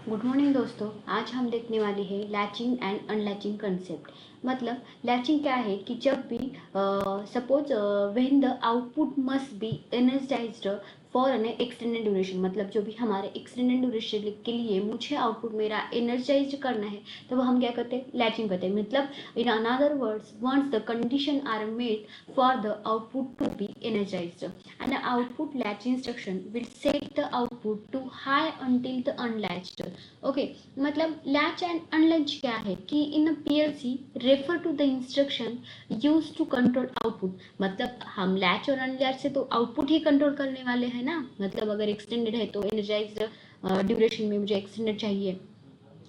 Good morning दोस्तों। आज हम देखने वाले हैं लैचिंग एंड अनलैचिंग कंसेप्ट। मतलब लैचिंग क्या है कि जब भी suppose when the output must be energised for an extended duration, मतलब जो भी हमारे एक्सटेंडेड ड्यूरेशन के लिए मुझे आउटपुट मेरा एनर्जाइज करना है तो वो हम क्या करते हैं, लैचिंग करते हैं। मतलब in another words, once the condition are made for the output to be energised and the output latch instruction will set the output to high until the unlatched. Okay मतलब लैच एंड अनलैच क्या है कि in PLC refer to the instruction use to control output. मतलब हम latch और अनलैच से तो output ही control करने वाले हैं ना। मतलब अगर एक्सटेंडेड है तो एनर्जाइज ड्यूरेशन में मुझे एक्सटेंडेड चाहिए,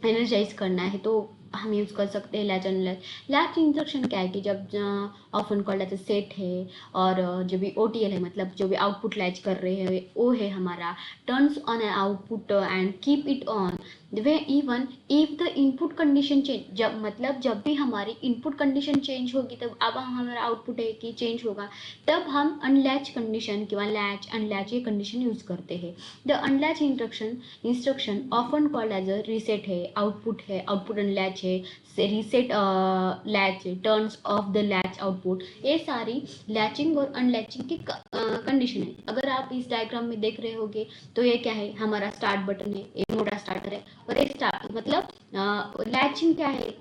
एनर्जाइज करना है तो हम यूज़ कर सकते हैं लैच अनलैच। लैच इंस्ट्रक्शन क्या है कि जब ऑफन कॉल्ड एज सेट है और जो भी ओटीएल है, मतलब जो भी आउटपुट लैच कर रहे हैं वो है हमारा turns on output and keep it on way even if the input condition change. जब मतलब जब भी हमारी इनपुट कंडीशन चेंज होगी तब अब हमारा आउटपुट है कि चेंज होगा, तब हम अनलैच कंडीशन किंवा लैच अनलैच ये कंडीशन यूज करते हैं। The unlatch instruction often called as a reset है, आउटपुट है, आउटपुट अनलैच है, रीसेट लैच है, turns off the latch output, ये सारी लैचिंग और अनलैचिंग की कंडीशन है। अगर आप इस डायग्राम में देख रहे होगे तो ये क्या है, हमारा स्टार्ट बटन है, एक मोटा स्टार्टर है और एक स्टार्ट मतलब लैचिंग क्या है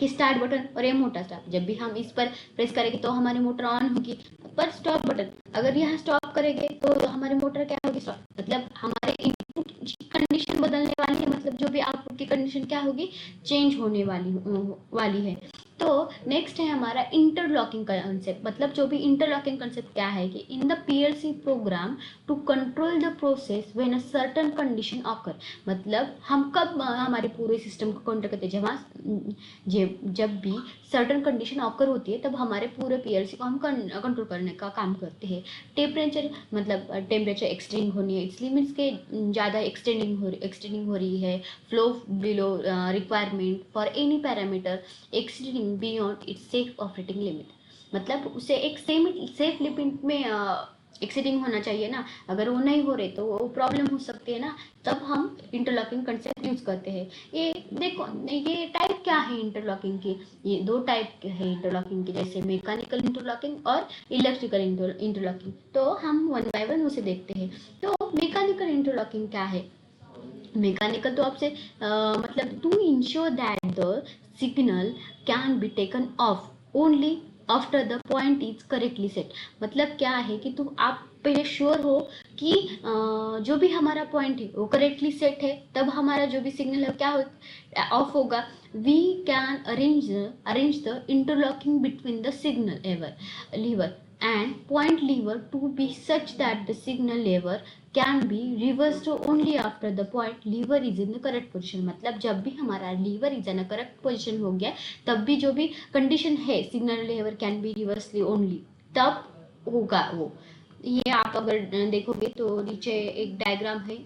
कि स्टार्ट बटन और ये मोटा स्टार्ट। जब भी हम इस पर प्रेस करेंगे तो हमारी मोटर ऑन होगी, पर स्टॉप बटन अगर यहाँ स्टॉप करेंगे तो हमारी मोटर क्या होगी, स्टॉप। मतलब हमारे इनपुट की कंडीशन बदलने वाली है, मतलब जो भी आउटपुट की कंडीशन क्या होगी, चेंज होने वाली है। तो नेक्स्ट है हमारा इंटरलॉकिंग कंसेप्ट। मतलब जो भी इंटरलॉकिंग कंसेप्ट क्या है कि in the PLC program to control the process when a certain condition occur. मतलब हम कब हमारे पूरे सिस्टम को कंट्रोल करते हैं, जब भी सर्टन कंडीशन ऑकर होती है तब हमारे पूरे पीएलसी को हम कंट्रोल करने का काम करते हैं। टेम्परेचर मतलब टेम्परेचर एक्सटेंडिंग होनी है, इट्स लिमिट्स के ज़्यादा एक्सटेंडिंग हो रही है, flow below requirement for any parameter extending beyond its safe operating limit. मतलब उसे एक सेफ लिमिट में एक्सीडिंग होना चाहिए ना। अगर वो नहीं हो रहे तो वो प्रॉब्लम हो सकती है ना, तब हम इंटरलॉकिंग कंसेप्ट यूज करते हैं। ये देखो, ये टाइप क्या है इंटरलॉकिंग की, ये दो टाइप है इंटरलॉकिंग की, जैसे मैकेनिकल इंटरलॉकिंग और इलेक्ट्रिकल इंटरलॉकिंग। तो हम वन बाय वन उसे देखते हैं। तो मैकेनिकल इंटरलॉकिंग क्या है, मैकेनिकल तो आपसे मतलब to ensure that the signal can be taken off only after the point is correctly set. मतलब क्या है कि तुम आप पहले श्योर हो कि जो भी हमारा पॉइंट है वो करेक्टली सेट है, तब हमारा जो भी सिग्नल है क्या हो ऑफ होगा। We can arrange the interlocking between the signal ever lever and point lever to be such that the signal lever can be reversed only after the point lever is in the correct position। मतलब जब भी हमारा lever is in correct position हो गया तब भी जो भी कंडीशन है signal lever can be reversely only, तब होगा वो। ये आप अगर देखोगे तो नीचे एक डायग्राम है,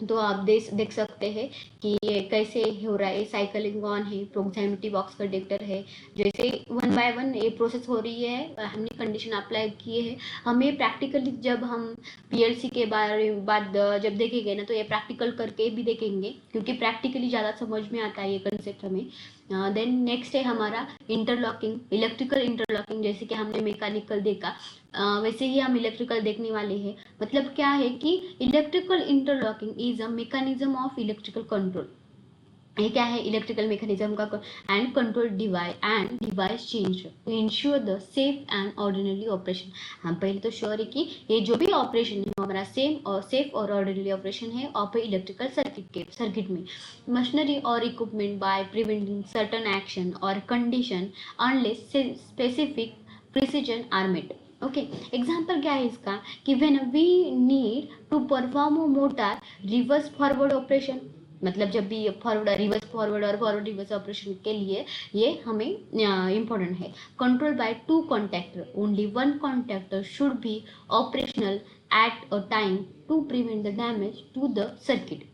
तो आप देख सकते हैं कि ये कैसे हो रहा है। साइकिलिंग ऑन है, प्रोक्सिमिटी बॉक्स कंडक्टर है, जैसे वन बाय वन ये प्रोसेस हो रही है। हमने कंडीशन अप्लाई किए हैं। हमें प्रैक्टिकली जब हम पीएलसी के बाद जब देखेंगे ना तो ये प्रैक्टिकल करके भी देखेंगे, क्योंकि प्रैक्टिकली ज़्यादा समझ में आता है ये कंसेप्ट हमें। देन नेक्स्ट है हमारा इंटरलॉकिंग, इलेक्ट्रिकल इंटरलॉकिंग। जैसे कि हमने मैकेनिकल देखा वैसे ही हम इलेक्ट्रिकल देखने वाले हैं। मतलब क्या है कि electrical interlocking is a mechanism of electrical control. ये क्या है, इलेक्ट्रिकल मैकेनिज्म का and control device change to ensure the safe and ordinary operation. हम पहले तो श्योर है कि ये जो भी ऑपरेशन है हमारा सेफ और ऑर्डिनरी ऑपरेशन है ऑफ इलेक्ट्रिकल सर्किट में मशीनरी और equipment by preventing certain action और condition unless specific precision are met. Okay, example क्या है इसका कि when we need to perform motor reverse forward operation. मतलब जब भी रिवर्स फॉरवर्ड और फॉरवर्ड रिवर्स ऑपरेशन के लिए ये हमें इम्पोर्टेंट है। Control by two contactor, only one contactor should be operational at a time to prevent the damage to the circuit.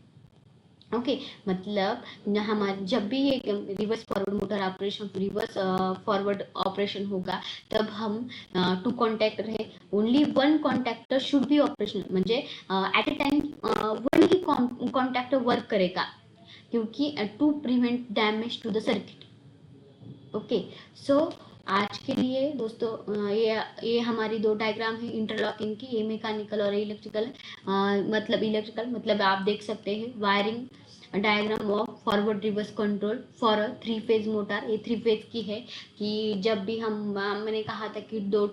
Okay मतलब हमारे जब भी ये reverse forward motor operation, reverse forward operation होगा, तब हम टू कॉन्टैक्ट रहे, only one contactor should be operational, म्हणजे ॲट अ टाइम वन ही कॉन्टॅक्टर वर्क करेगा, क्योंकि to prevent damage to the circuit. Okay so आज के लिए दोस्तों ये हमारी दो डायग्राम है इंटरलॉकिंग की, ये मैकेनिकल और इलेक्ट्रिकल, मतलब इलेक्ट्रिकल मतलब आप देख सकते हैं wiring diagram of forward reverse control for a 3 phase motor. ये 3 फेज की है कि जब भी हम मैंने कहा था कि दो